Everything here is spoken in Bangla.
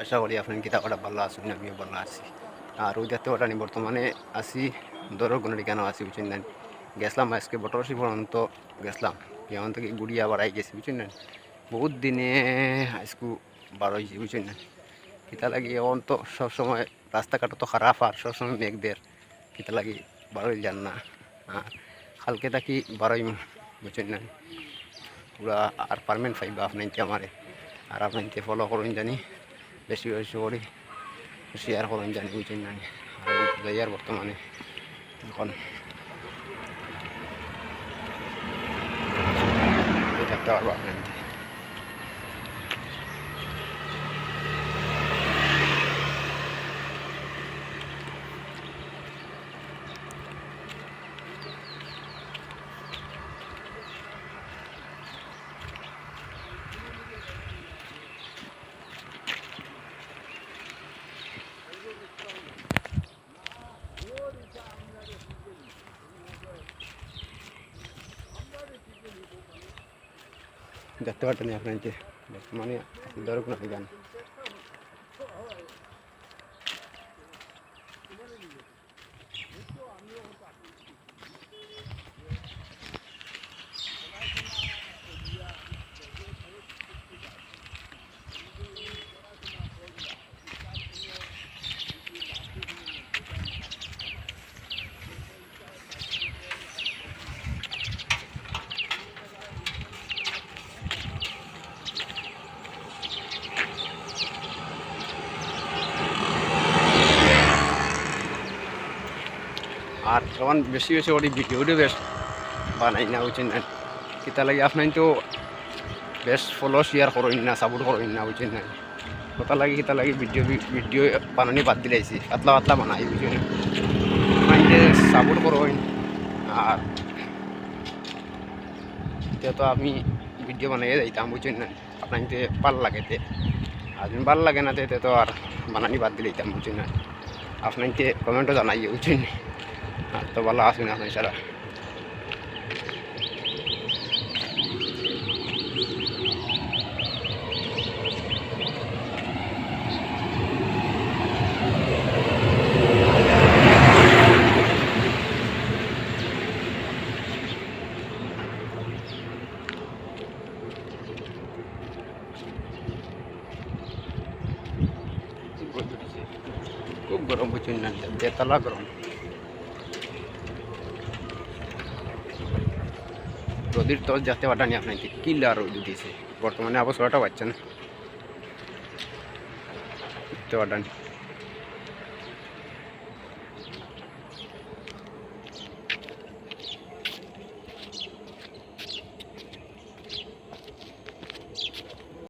আশা করি আপনার কিতাবটা ভালো আছেন, আমিও ভালো আছি। আর ওই দেখতে পারেন বর্তমানে আছি দরগুনের কেন আছি বুঝছেন না। গেছিলাম আজকে বটরশি পর্যন্ত গেছিলাম, যেমন থেকে গুড়িয়া বাড়াই গেছি বুঝছেন না। বহুত দিনে আজকু বার হয়েছি বুঝছেন না। কিতা লাগি এখন তো সবসময় রাস্তাঘাট তো খারাপ আর সবসময় মেঘদের কিতা লাগি বারোই যান না। আর কালকে থাকি বারোই বুঝছেন না। পুরা আর পারমেন্ট ফাইবা আপনাইতে আমারে আর আপনাইতে ফলো করুন জানি, বেশি বেশি করি শেয়ার করুন জানি বুঝছেন না। আর যাই আর বর্তমানে এখন থাকতে পারবো আপনার। দেখতে পাচ্ছেন আপনার যে বর্তমানে দরকার গান আর তখন বেশি বেশি করি ভিডিওটা বেশ বানাই না বুঝছেন না। কিতা লাগে আপনার তো বেশ ফলো শেয়ার করুন না, সাপোর্ট করুন না বুঝছেন না। কথা লাগে কিতা লাগে ভিডিও ভিডিও বানানি বাদ দিলাইছি, পাতলা পাতলা বানাই বুঝছেন না। আপনাকে সাপোর্ট করুন। আর তো আমি ভিডিও বানাইয়ে যাইতাম বুঝছেন না। আপনাকে ভাল লাগেতে আর ভাল লাগে না তো আর বানানি বাদ দিলাইতাম বুঝছেন না। আপনাকে কমেন্টও জানাই বুঝছেন না। আর তো ভালো আসবেন আপনার সারা। খুব গরম বুঝছেন না, বেতলা গরম। রোদির তো যাতে পাঠানি আপনাকে কিল্লা রোদ দিয়েছে বর্তমানে, আবার ছোটাটা পাচ্ছেন দেখতে পাঠানি।